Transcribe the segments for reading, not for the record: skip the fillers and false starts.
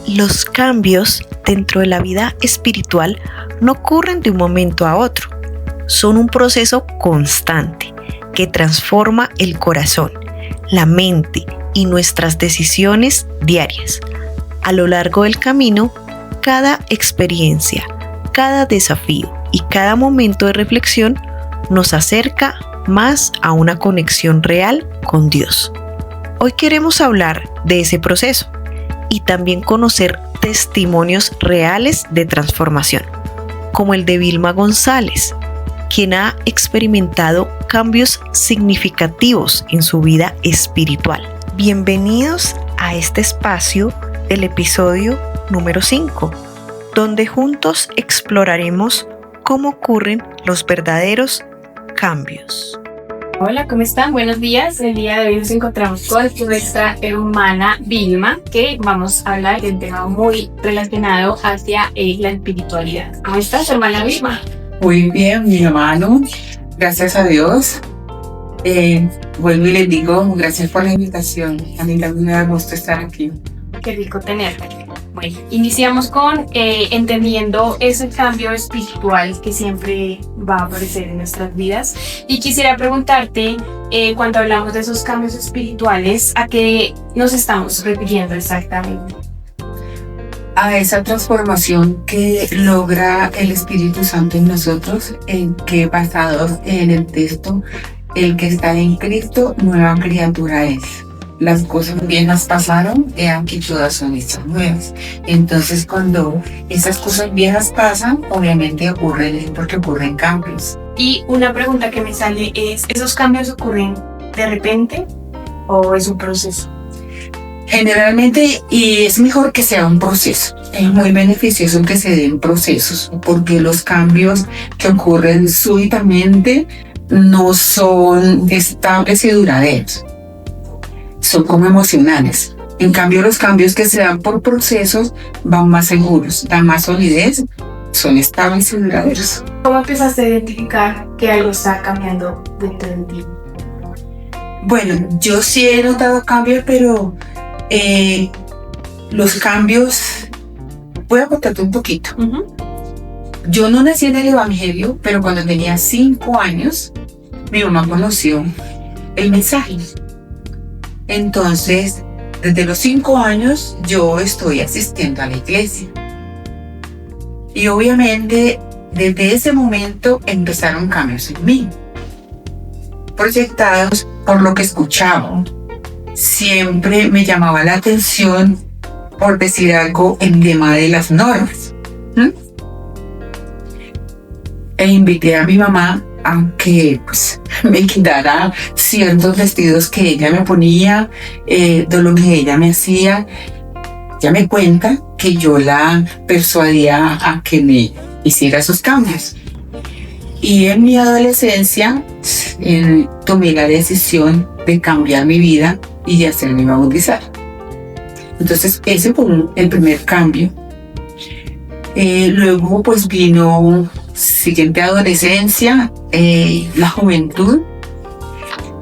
Los cambios dentro de la vida espiritual no ocurren de un momento a otro. Son un proceso constante que transforma el corazón, la mente y nuestras decisiones diarias. A lo largo del camino, cada experiencia, cada desafío y cada momento de reflexión nos acerca más a una conexión real con Dios. Hoy queremos hablar de ese proceso y también conocer testimonios reales de transformación, como el de Vilma González, quien ha experimentado cambios significativos en su vida espiritual. Bienvenidos a este espacio del episodio número 5, donde juntos exploraremos cómo ocurren los verdaderos cambios. Hola, ¿cómo están? Buenos días. El día de hoy nos encontramos con nuestra hermana Vilma, que vamos a hablar de un tema muy relacionado hacia la espiritualidad. ¿Cómo estás, hermana Vilma? Muy bien, mi hermano. Gracias a Dios. Vuelvo y les digo, gracias por la invitación. A mí también me da gusto estar aquí. Qué rico tenerte. Bueno, iniciamos con entendiendo ese cambio espiritual que siempre va a aparecer en nuestras vidas. Y quisiera preguntarte, cuando hablamos de esos cambios espirituales, ¿a qué nos estamos refiriendo exactamente? A esa transformación que logra el Espíritu Santo en nosotros, en que basado en el texto, el que está en Cristo, nueva criatura es. Las cosas viejas pasaron, y aquí todas son hechas nuevas. Entonces, cuando esas cosas viejas pasan, obviamente ocurren cambios. Y una pregunta que me sale es, ¿esos cambios ocurren de repente o es un proceso? Generalmente, y es mejor que sea un proceso. Es muy beneficioso que se den procesos, porque los cambios que ocurren súbitamente no son estables y duraderos. Son como emocionales. En cambio, los cambios que se dan por procesos van más seguros, dan más solidez, son estables y duraderos. ¿Cómo empezaste a identificar que algo está cambiando dentro de ti? Bueno, yo sí he notado cambios, pero los cambios... Voy a contarte un poquito. Yo no nací en el Evangelio, pero cuando tenía 5 años, mi mamá conoció el mensaje. Entonces, desde los 5 años, yo estoy asistiendo a la iglesia. Y obviamente, desde ese momento empezaron cambios en mí, proyectados por lo que escuchaba. Siempre me llamaba la atención, por decir algo, el tema de las normas. E invité a mi mamá a que pues, me quitara ciertos vestidos que ella me ponía, de lo que ella me hacía. Ella me cuenta que yo la persuadía a que me hiciera esos cambios. Y en mi adolescencia tomé la decisión de cambiar mi vida y de hacerme bautizar. Entonces ese fue el primer cambio. Luego pues vino siguiente adolescencia, la juventud.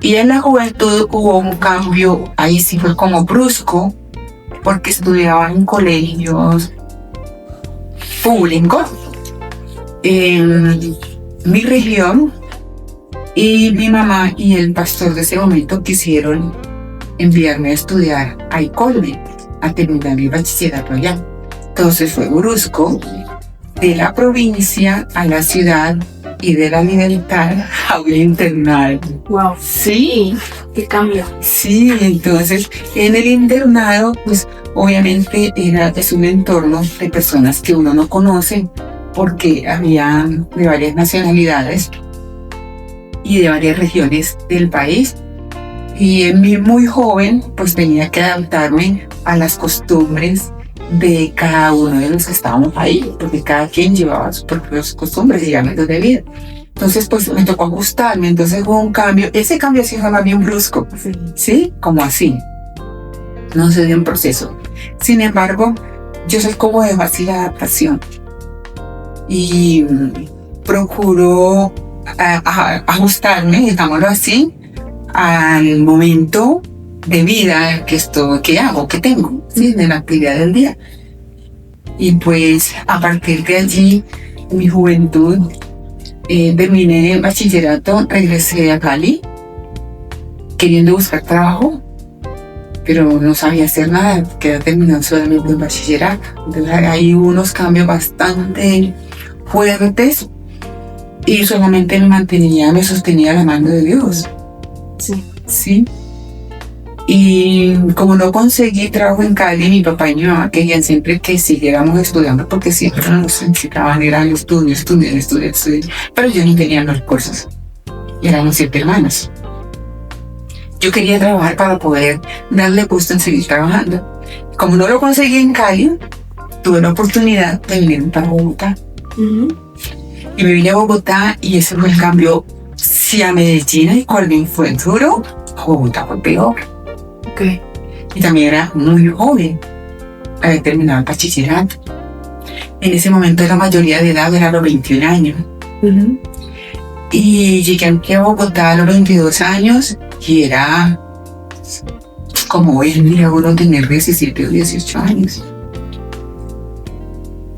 Y en la juventud hubo un cambio, ahí sí fue como brusco, porque estudiaba en colegios públicos en mi región, y mi mamá y el pastor de ese momento quisieron enviarme a estudiar a Icolme, a terminar mi bachillerato allá. Entonces fue brusco, de la provincia a la ciudad y de la libertad a un internado. Wow, sí, qué cambio. Sí, entonces en el internado, pues obviamente es un entorno de personas que uno no conoce, porque había de varias nacionalidades y de varias regiones del país. Y en mí muy joven, pues tenía que adaptarme a las costumbres de cada uno de los que estábamos ahí, porque cada quien llevaba sus propias costumbres y hábitos de vida. Entonces, pues me tocó ajustarme. Entonces hubo un cambio. Ese cambio sí fue más bien brusco, ¿sí? Como así. No se dio un proceso. Sin embargo, yo soy como de fácil adaptación y procuro ajustarme, digámoslo así, al momento de vida que hago, que tengo, ¿sí? De la actividad del día. Y pues a partir de allí, en mi juventud, terminé el bachillerato, regresé a Cali, queriendo buscar trabajo, pero no sabía hacer nada, quedé terminando solamente el bachillerato. Entonces hay unos cambios bastante fuertes y solamente me sostenía la mano de Dios. Sí. Y como no conseguí trabajo en Cali, mi papá y mi mamá querían siempre que siguiéramos estudiando porque siempre nos incitaban a ir al estudiar. Pero yo no tenía los recursos. Y éramos 7 hermanos. Yo quería trabajar para poder darle gusto en seguir trabajando. Como no lo conseguí en Cali, tuve la oportunidad de venir para Bogotá. Y me vine a Bogotá y ese fue el cambio. Si a Medellín y Colvin fue duro, Bogotá fue peor. Okay. Y también era muy joven, había terminado el bachillerato. En ese momento la mayoría de edad era los 21 años. Y llegué aquí a Bogotá a los 22 años y era como hoy en día uno tener 17 o 18 años.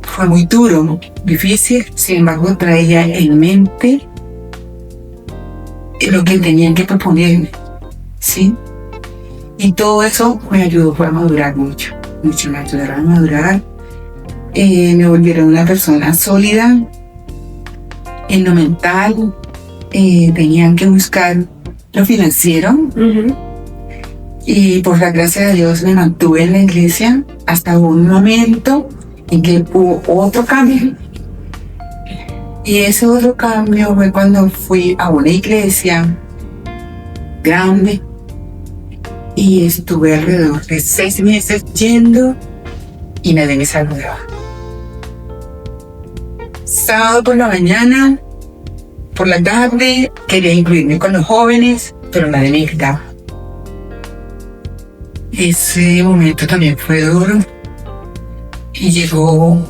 Fue muy duro, difícil, sin embargo traía en mente lo que tenían que proponerme, ¿sí? Y todo eso me ayudó a madurar mucho me ayudaron a madurar. Me volvieron una persona sólida en lo mental. Tenían que buscar lo financiero. Y por la gracia de Dios me mantuve en la iglesia hasta un momento en que hubo otro cambio. Y ese otro cambio fue cuando fui a una iglesia grande y estuve alrededor de 6 meses yendo y nadie me saludaba. Sábado por la mañana, por la tarde, quería incluirme con los jóvenes, pero nadie me invitaba. Ese momento también fue duro. Y llegó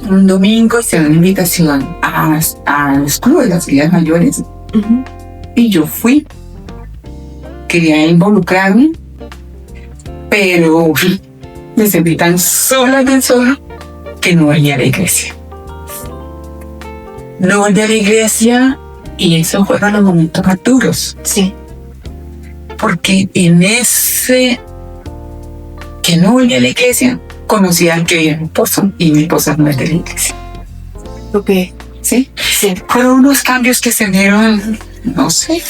un domingo y se dio una invitación a los clubes de las ligas mayores. Y yo fui. Quería involucrarme, pero me sentí tan sola que no volví a la iglesia. No volví a la iglesia y esos fueron los momentos más duros. Sí. Porque en ese que no volví a la iglesia, conocí al que era mi esposo y mi esposa no es de la iglesia. Ok. ¿Sí? Sí. Fueron unos cambios que se dieron, no sé,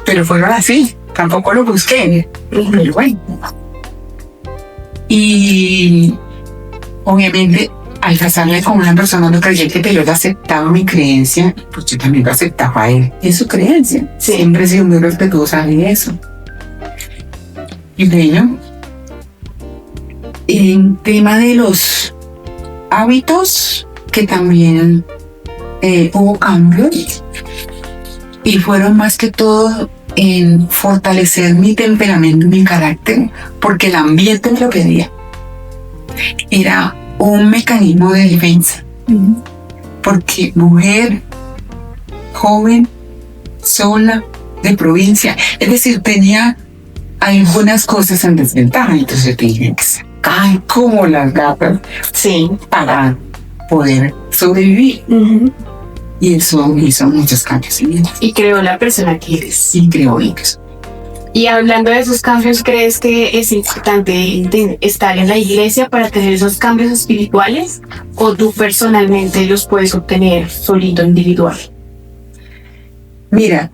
pero fueron así, tampoco lo busqué, pero bueno. Y obviamente al casarme con una persona no creyente, pero él aceptaba mi creencia, pues yo también lo aceptaba a él, es su creencia. Sí. Siempre he sido muy respetuosa de eso. Y bueno, en tema de los hábitos, que también hubo cambios y fueron más que todo en fortalecer mi temperamento, mi carácter, porque el ambiente me lo pedía. Era un mecanismo de defensa, porque mujer, joven, sola, de provincia, es decir, tenía algunas cosas en desventaja, entonces tenía que sacar como las gatas, Sí. para poder sobrevivir. Y eso hizo muchos cambios en mí. Y creó la persona que eres. Y creo eso. Y hablando de esos cambios, ¿crees que es importante estar en la iglesia para tener esos cambios espirituales? ¿O tú personalmente los puedes obtener solito, individual? Mira,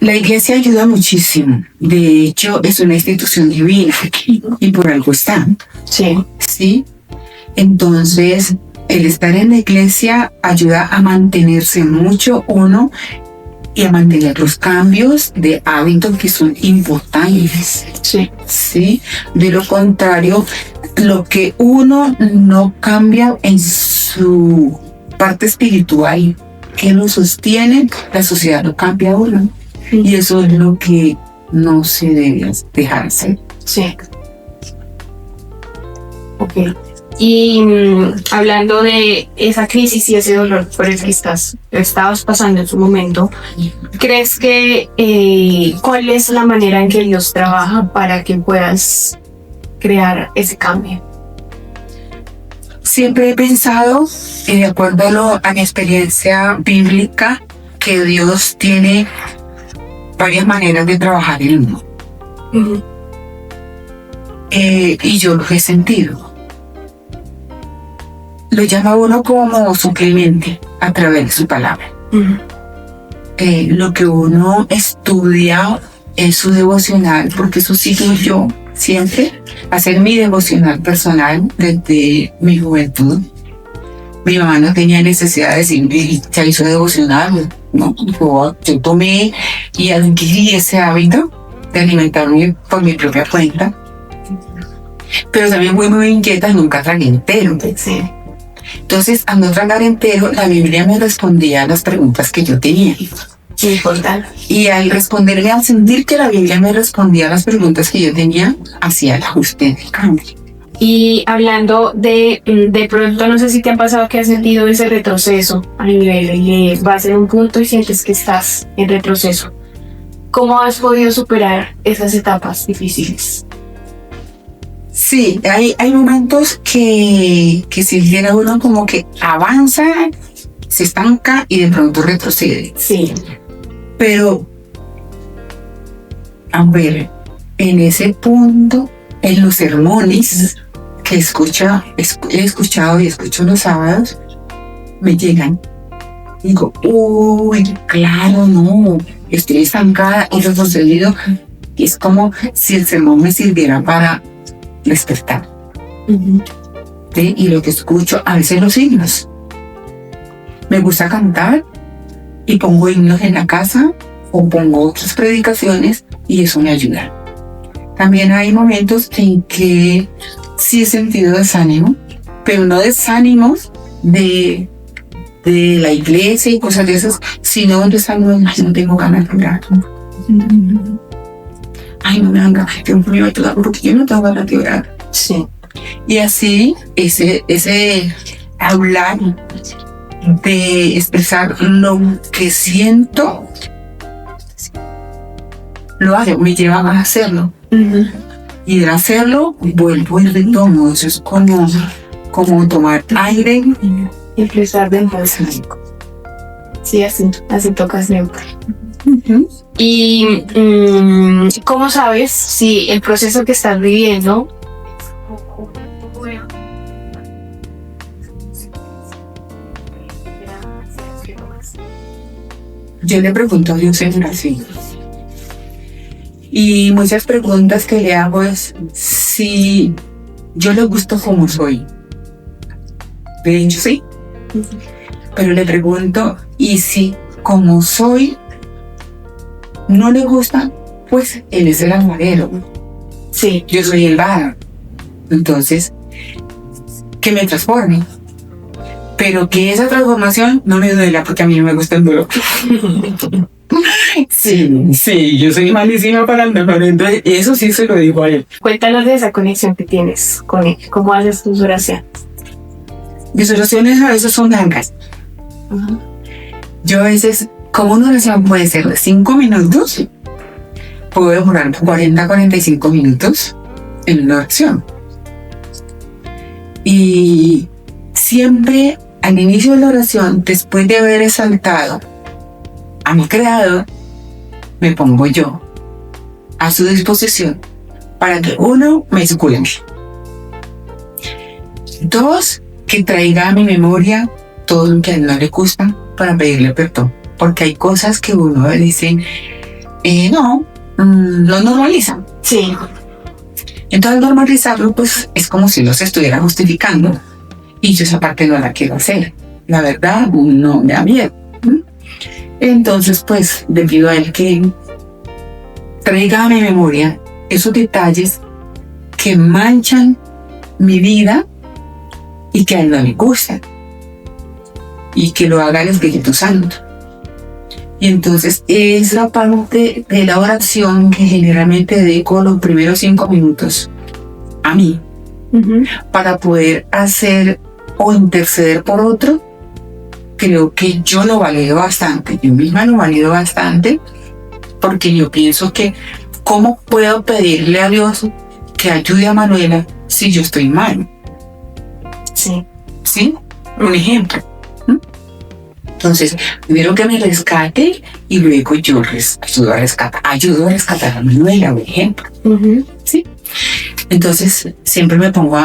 la iglesia ayuda muchísimo. De hecho, es una institución divina y por algo está. Sí. ¿Sí? Entonces, el estar en la iglesia ayuda a mantenerse mucho uno y a mantener los cambios de hábitos que son importantes. Sí. ¿Sí? De lo contrario, lo que uno no cambia en su parte espiritual, que lo sostiene, la sociedad lo cambia a uno. Y eso es lo que no se debe dejar hacer. Sí. Ok. Y hablando de esa crisis y ese dolor por el que estabas pasando en su momento, ¿crees que cuál es la manera en que Dios trabaja para que puedas crear ese cambio? siempre he pensado, de acuerdo a mi experiencia bíblica, que Dios tiene varias maneras de trabajar en uno. Ujú. Y yo lo he sentido. Lo llama uno como su clemente a través de su palabra. Ujú. Lo que uno estudia es su devocional, porque eso sí que yo siempre hacer mi devocional personal desde mi juventud. Mi mamá no tenía necesidad de decirme, se hizo devocional, no, yo tomé y adquirí ese hábito de alimentarme por mi propia cuenta. Pero también fui muy inquieta y nunca tragué entero. Sí. Entonces, al no tragar entero, la Biblia me respondía a las preguntas que yo tenía. Importante. Y al responderme, al sentir que la Biblia me respondía a las preguntas que yo tenía, hacía el ajuste del cambio. Y hablando de pronto, no sé si te ha pasado que has sentido ese retroceso a nivel de vas en un punto y sientes que estás en retroceso. ¿Cómo has podido superar esas etapas difíciles? Sí, hay momentos que si viene uno como que avanza, se estanca y de pronto retrocede. Sí. Pero, a ver, en ese punto, en los sermones que he escuchado y escucho los sábados, me llegan. Digo, uy, claro, no, estoy estancada y retrocedido. Y es como si el sermón me sirviera para despertar. Uh-huh. ¿Sí? Y lo que escucho, a veces los himnos. Me gusta cantar y pongo himnos en la casa o pongo otras predicaciones y eso me ayuda. También hay momentos en que sí he sentido desánimo, pero no desánimos de la iglesia y cosas de esas, sino un desánimo de no tengo ganas de orar. Ay, no me dan ganas, Dios mío, ayuda, porque yo no tengo ganas de orar. Sí. Y así, ese hablar, de expresar lo que siento, lo hago, me lleva a hacerlo. Uh-huh. Y de hacerlo, vuelvo y retomo. Eso es como tomar aire. Empezar de entonces. Sí, así toca siempre. Uh-huh. Y ¿cómo sabes si el proceso que estás viviendo yo le pregunto a Dios en oración? Y muchas preguntas que le hago es si yo le gusto como soy. De hecho, sí. Pero le pregunto, y si como soy no le gusta, pues él es el alfarero. Sí. Yo soy el barro. Entonces, que me transforme. Pero que esa transformación no me duela, porque a mí no me gusta el dolor. Sí, yo soy malísima para el dolor, entonces eso sí se lo digo a él. Cuéntanos de esa conexión que tienes con él. ¿Cómo haces tus oraciones? Mis oraciones a veces son largas. Uh-huh. Yo a veces, como una oración puede ser de 5 minutos, puedo demorar 40-45 minutos en una oración. Y siempre al inicio de la oración, después de haber exaltado a mi Creador, me pongo yo a su disposición para que uno me escuche, 2, que traiga a mi memoria todo lo que a él no le gusta para pedirle perdón, porque hay cosas que uno dice no, lo normaliza. Sí. Entonces al normalizarlo, pues es como si los estuviera justificando, y yo esa parte no la quiero hacer. La verdad no me da miedo. Entonces, pues, le pido a él que traiga a mi memoria esos detalles que manchan mi vida y que a él no le gustan, y que lo haga el Espíritu Santo. Y entonces es la parte de la oración que generalmente dedico los primeros 5 minutos a mí, Uh-huh. para poder hacer o interceder por otro. Creo que yo lo valido bastante, yo misma lo valido bastante, porque yo pienso que ¿cómo puedo pedirle a Dios que ayude a Manuela si yo estoy mal? Sí. ¿sí? Un ejemplo. Entonces, primero que me rescate y luego yo ayudo a rescatar a mi nuera, por ejemplo. ¿Sí? Entonces, siempre me pongo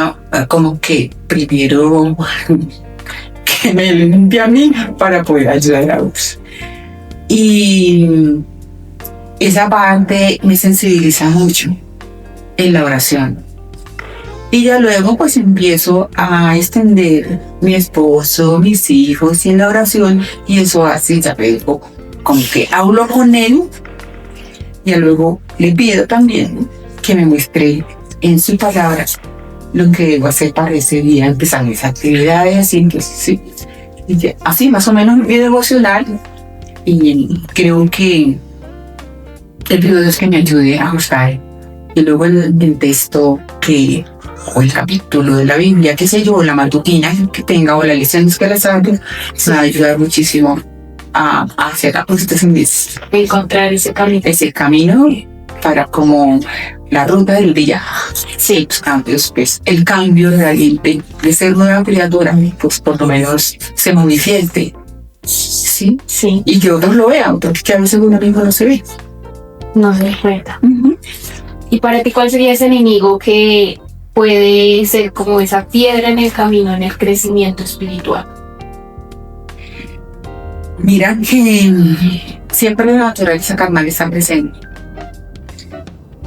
como que primero que me limpie a mí para poder ayudar a otros. Y esa parte me sensibiliza mucho en la oración. Y ya luego pues empiezo a extender mi esposo, mis hijos y en la oración, y eso hace, ya luego como que hablo con él, y luego le pido también que me muestre en sus palabras lo que debo hacer para ese día, empezar mis actividades, así, entonces, sí, así más o menos mi vida emocional, y creo que el pido a Dios que me ayude a ajustar, y luego el texto o el capítulo de la Biblia, qué sé yo, la matutina que tenga o la lección que les haga, me va a ayudar muchísimo a hacer ajustes encontrar ese camino para como la ruta del día. Sí, los cambios, pues el cambio realmente de ser nueva criatura, pues por lo menos se manifieste. Sí, sí. Y que otros lo vean, porque a veces uno mismo no se ve. No se da cuenta. ¿Y para ti cuál sería ese enemigo que puede ser como esa piedra en el camino, en el crecimiento espiritual? Mira que siempre la naturaleza carnal está presente.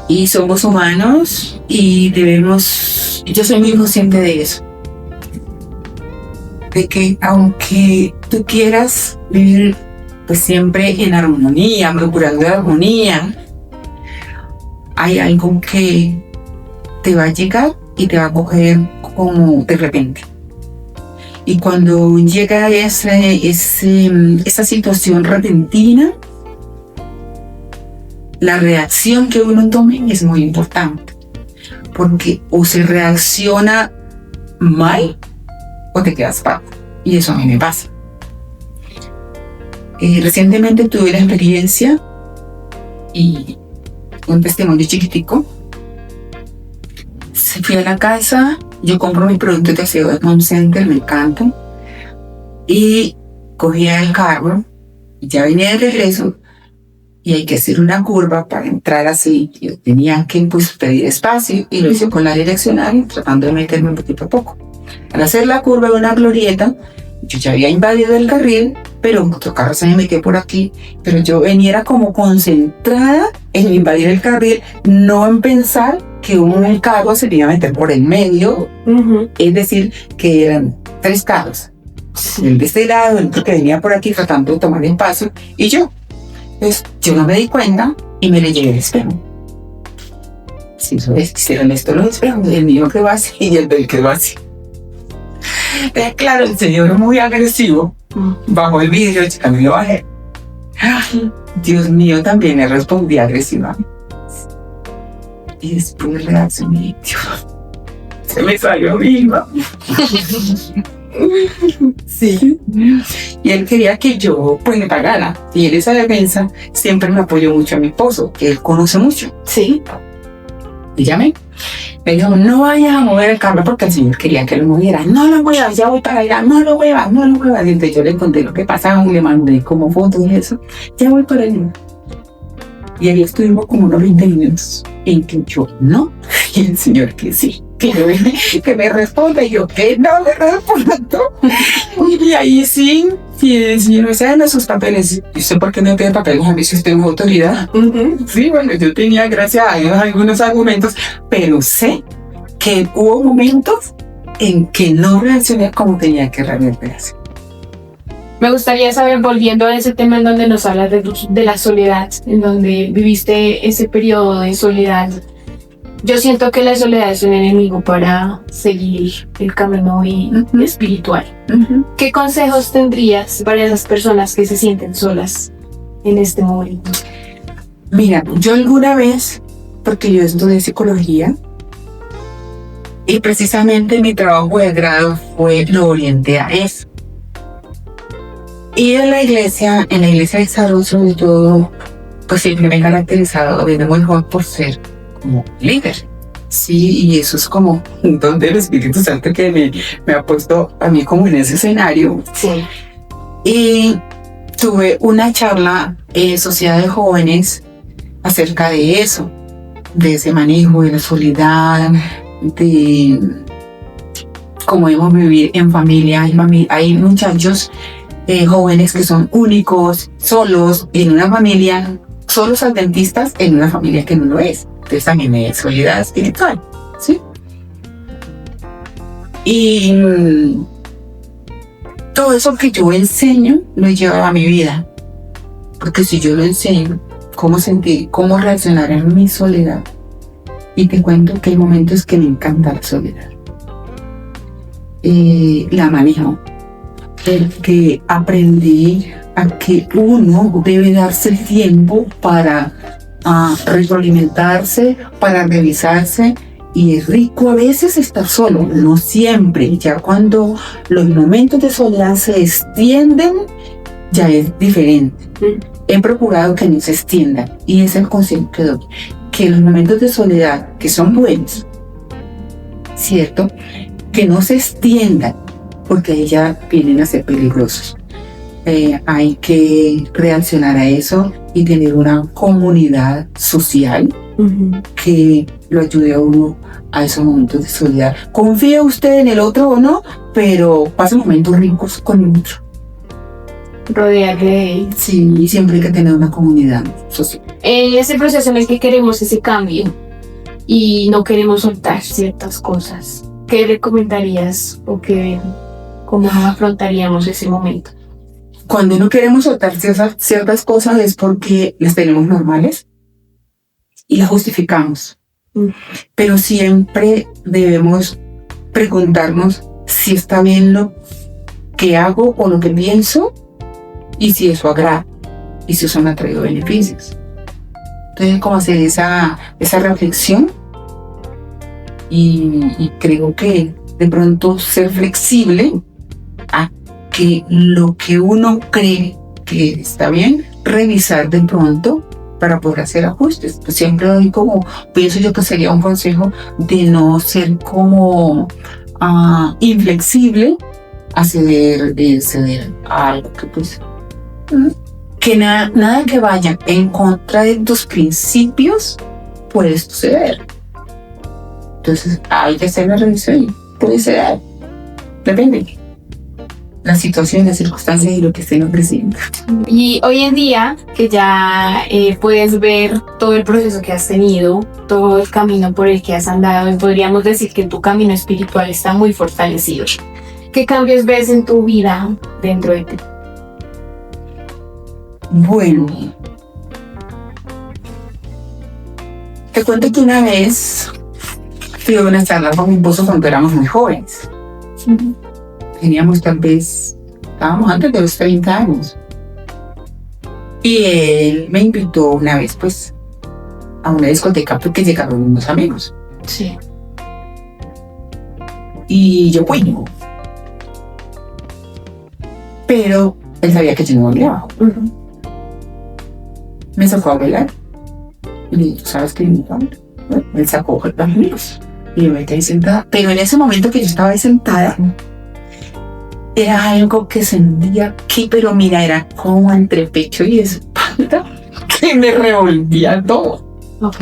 Y somos humanos y yo soy muy consciente de eso. De que aunque tú quieras vivir pues siempre en armonía, procurando la armonía, hay algo que te va a llegar y te va a coger como de repente. Y cuando llega esa situación repentina, la reacción que uno tome es muy importante. Porque o se reacciona mal o te quedas pato. Y eso a mí me pasa. Recientemente tuve la experiencia y un testimonio chiquitico. Fui a la casa, yo compro mis productos de aseo de Home Center, me encantan, y cogía el carro, y ya venía de regreso, y hay que hacer una curva para entrar así. Yo tenía que pues, pedir espacio, y lo hice con la direccional, tratando de meterme un poquito a poco. Al hacer la curva de una glorieta, yo ya había invadido el carril, pero otro carro se me metió por aquí, pero yo venía como concentrada en invadir el carril, no en pensar que un carro se iba a meter por el medio, es decir, que eran 3 carros, el de este lado, el otro que venía por aquí tratando de tomar el paso, y yo. Entonces, yo no me di cuenta y me le llegué el espejo. Si hicieron esto los espejos, el mío quedó así y el del quedó así. Claro, el señor muy agresivo bajó el vidrio, yo también lo bajé. Dios mío, también le respondí agresivamente. Y después reaccioné, Dios, se me salió viva. Sí. Y él quería que yo pues le pagara. Y en esa defensa siempre me apoyó mucho a mi esposo, que él conoce mucho. Sí. Y llamé. Me dijo, no vayas a mover el carro porque el señor quería que lo moviera. No lo muevas, ya voy para allá. No lo muevas, no lo muevas. Y entonces yo le conté lo que pasaba y le mandé como fotos y eso. Ya voy para allá. Y ahí estuvimos como unos 20 minutos en que yo no, y el señor que sí, que me responda, y yo que no me respondo. Y ahí sí, y el señor me dice, no sus papeles. Y sé por qué no tiene papeles, a mí si usted es autoridad. Sí, bueno, yo tenía, gracias a Dios, algunos argumentos, pero sé que hubo momentos en que no reaccioné como tenía que reaccionar. Me gustaría saber, volviendo a ese tema en donde nos hablas de la soledad, en donde viviste ese periodo de soledad. Yo siento que la soledad es un enemigo para seguir el camino espiritual. ¿Qué consejos tendrías para esas personas que se sienten solas en este momento? Mira, yo alguna vez, porque yo estudié psicología, y precisamente mi trabajo de grado lo orienté a eso. Y en la iglesia de salud, sobre todo, pues siempre me he caracterizado de muy joven por ser como líder. Sí, y eso es como un don del Espíritu Santo que me ha puesto a mí como en ese escenario. Sí. Y tuve una charla en Sociedad de Jóvenes acerca de eso, de ese manejo de la soledad, de cómo debemos vivir en familia. Hay muchachos jóvenes que son únicos, solos en una familia, solos adventistas en una familia que no lo es. Entonces también hay soledad espiritual, ¿sí? Y todo eso que yo enseño lo he llevado a mi vida, porque si yo lo enseño, cómo sentir, cómo reaccionar en mi soledad, y te cuento que hay momentos que me encanta la soledad, la manejo, porque aprendí a que uno debe darse el tiempo para retroalimentarse, para revisarse. Y es rico a veces estar solo, no siempre. Ya cuando los momentos de soledad se extienden, ya es diferente. He procurado que no se extiendan, y es el consejo que doy, que los momentos de soledad, que son buenos, ¿cierto?, que no se extiendan, porque ahí ya vienen a ser peligrosos. Hay que reaccionar a eso y tener una comunidad social que lo ayude a uno a esos momentos de soledad. Confía usted en el otro o no, pero pase momentos ricos con el otro. Rodearle de él. Sí, y siempre hay que tener una comunidad social. En ese proceso en el que queremos ese cambio y no queremos soltar ciertas cosas, ¿qué recomendarías o cómo afrontaríamos ese momento? Cuando no queremos soltar ciertas cosas es porque las tenemos normales y las justificamos. Pero siempre debemos preguntarnos si está bien lo que hago o lo que pienso, y si eso agrada, y si eso me ha traído beneficios. Entonces, como hacer esa reflexión, y creo que de pronto ser flexible a que lo que uno cree que está bien, revisar de pronto para poder hacer ajustes. Pues siempre doy como, pienso yo que sería un consejo de no ser como inflexible a ceder a algo que pues que nada que vaya en contra de tus principios puede suceder. Entonces hay que hacer la revisión. Puede ser, depende la situación, las circunstancias y lo que estén ofreciendo. Y hoy en día, que ya puedes ver todo el proceso que has tenido, todo el camino por el que has andado, y podríamos decir que tu camino espiritual está muy fortalecido. ¿Qué cambios ves en tu vida dentro de ti? Bueno, te cuento que una vez fui a una charla con mi esposo cuando éramos muy jóvenes. Teníamos estábamos antes de los 30 años. Y él me invitó una vez, pues, a una discoteca porque llegaron unos amigos. Sí. Y yo, bueno. Pero él sabía que yo no bailaba. Me sacó a bailar. Y le dije, ¿tú sabes qué? Bueno, él sacó los amigos. Y yo me quedé sentada. Pero en ese momento que yo estaba ahí sentada, era algo que sentía aquí, pero mira, era como entre pecho y espalda, que me revolvía todo. Ok.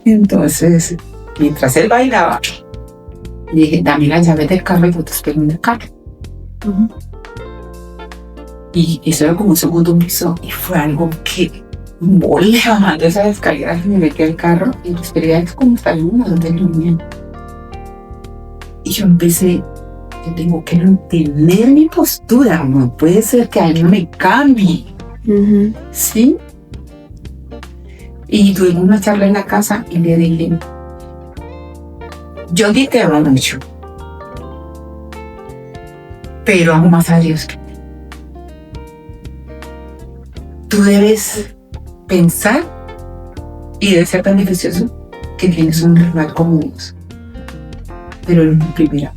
Entonces, mientras él bailaba, dije, dame la llave del carro y yo te espero en el carro. Y eso era como un segundo piso, y fue algo que volé bajando esas escaleras y me metí al carro, y lo esperé como estar en una donde dormía. Y yo empecé, yo tengo que mantener mi postura, no puede ser que alguien me cambie. ¿Sí? Y tuvimos una charla en la casa y le dije, yo te amo mucho, pero amo más a Dios. Tú debes pensar y debe ser tan beneficioso que tienes un rival como Dios, pero en primera.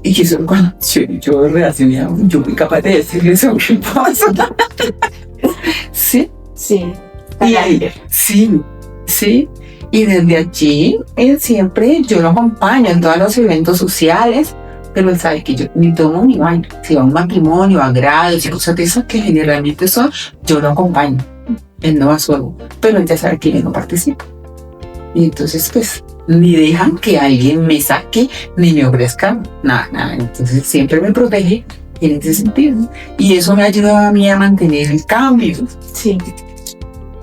Y eso cuando yo reaccioné, yo fui capaz de decir eso a mi esposo. ¿Sí? Sí. carácter. Sí, sí. Y desde allí, él siempre, yo lo acompaño en todos los eventos sociales, pero él sabe que yo ni tomo ni baño. Si va a un matrimonio, a grados y cosas de esas que generalmente son, yo lo acompaño. Él no va solo, pero él ya sabe que yo no participo. Y entonces, pues, ni dejan que alguien me saque ni me ofrezca nada. Entonces, siempre me protege en ese sentido. Y eso me ayuda a mí a mantener el cambio. Sí.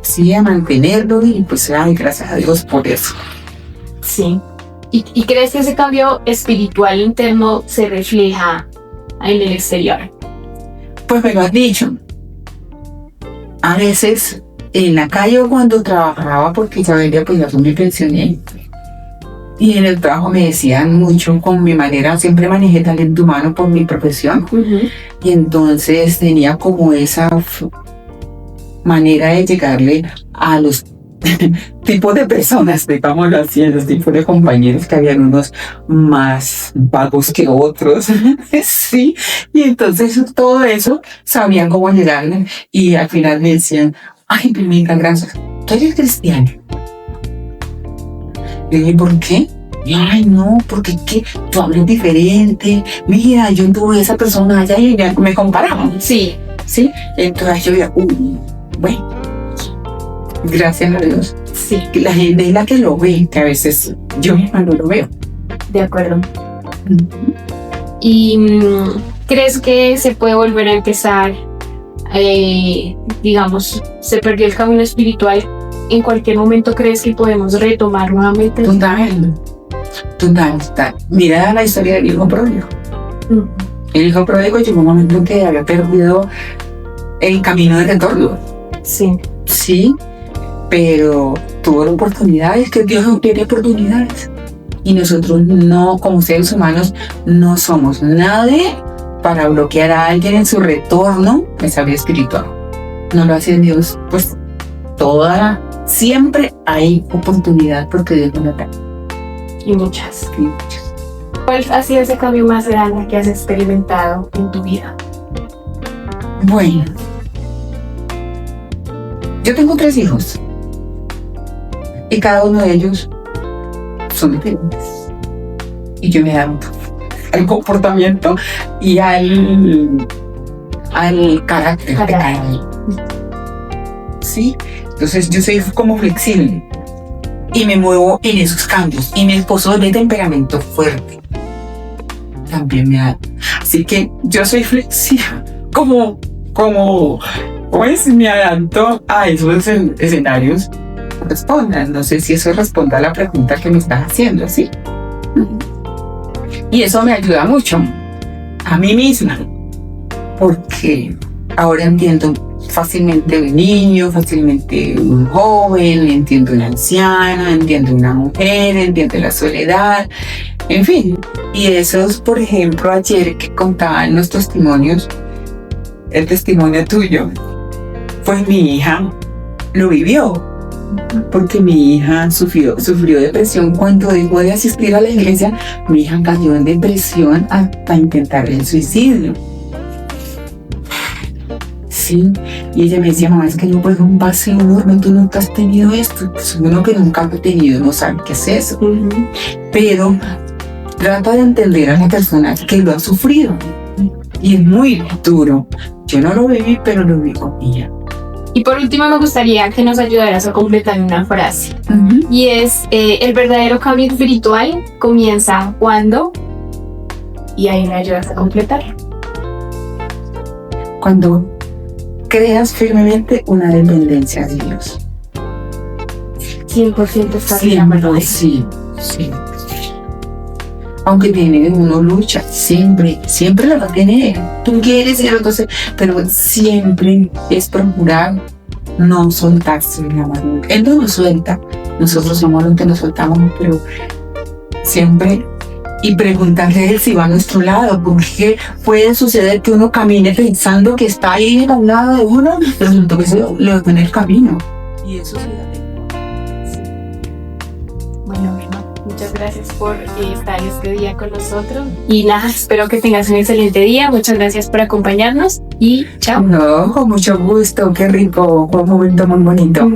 Sí, a mantenerlo y pues, ay, gracias a Dios por eso. Sí. ¿Y crees que ese cambio espiritual interno se refleja en el exterior? Pues me lo has dicho. A veces en la calle o cuando trabajaba, porque Isabel, pues ya me pensioné. Y en el trabajo me decían mucho con mi manera, siempre manejé talento humano por mi profesión. Y entonces tenía como esa manera de llegarle a los tipos de personas, digámoslo así, a los tipos de compañeros, que habían unos más vagos que otros. Sí, y entonces todo eso sabían cómo llegarle y al final me decían, ay, Pimenca, gracias, tú eres cristiana. Le dije, ¿por qué? Ay, no, porque es que tú hablas diferente. Mira, yo tuve esa persona allá y me comparaban. Sí. Sí, entonces yo ya, bueno, gracias a Dios. Sí. La gente es la que lo ve, que a veces yo misma no lo veo. De acuerdo. ¿Y crees que se puede volver a empezar? Digamos, se perdió el camino espiritual. ¿En cualquier momento crees que podemos retomar nuevamente? Total. Mira la historia del hijo pródigo. El hijo pródigo llegó un momento en que había perdido el camino de retorno. Sí. Sí, pero tuvo oportunidades, que Dios no tiene oportunidades. Y nosotros no, como seres humanos, no somos nadie para bloquear a alguien en su retorno a esa vida espiritual. No lo hace Dios, pues siempre hay oportunidad porque Dios no da. Y muchas. ¿Cuál ha sido ese cambio más grande que has experimentado en tu vida? Bueno, yo tengo 3 hijos y cada uno de ellos son diferentes. Y yo me adapto al comportamiento y al carácter de cada uno. ¿Sí? Entonces yo soy como flexible y me muevo en esos cambios. Y mi esposo es de temperamento fuerte. También me adapto. Así que yo soy flexible, pues me adapto a esos escenarios. Respondan, no sé si eso responde a la pregunta que me estás haciendo, ¿sí? Y eso me ayuda mucho a mí misma, porque ahora entiendo fácilmente un niño, fácilmente un joven, entiendo una anciana, entiendo una mujer, entiendo la soledad, en fin. Y esos, por ejemplo, ayer que contaban los testimonios, el testimonio tuyo, pues mi hija lo vivió, porque mi hija sufrió depresión cuando dejó de asistir a la iglesia. Mi hija cayó en depresión hasta intentar el suicidio. Sí, y ella me decía, mamá, es que yo puedo un vacío enorme, tú nunca has tenido esto. Pues uno que nunca lo ha tenido no sabe qué es eso. Pero trata de entender a la persona que lo ha sufrido. Y es muy duro. Yo no lo viví, pero lo vi con ella. Y por último me gustaría que nos ayudaras a completar una frase. Y es, el verdadero cambio espiritual comienza cuando, y ahí me ayudas a completar. Cuando creas firmemente una dependencia de Dios. 100% está bien. Sí. Aunque uno lucha, siempre la va a tener. Tú quieres ir, entonces, pero siempre es procurar no soltarse la mano. Él no nos suelta, nosotros somos los que nos soltamos, pero siempre. Y preguntarle a él si va a nuestro lado, porque puede suceder que uno camine pensando que está ahí a un lado de uno, pero resulta que se le va en el camino. Y eso se da. Bueno, muchas gracias por estar este día con nosotros. Y nada, espero que tengas un excelente día. Muchas gracias por acompañarnos y chao. No, con mucho gusto, qué rico, fue un momento muy bonito.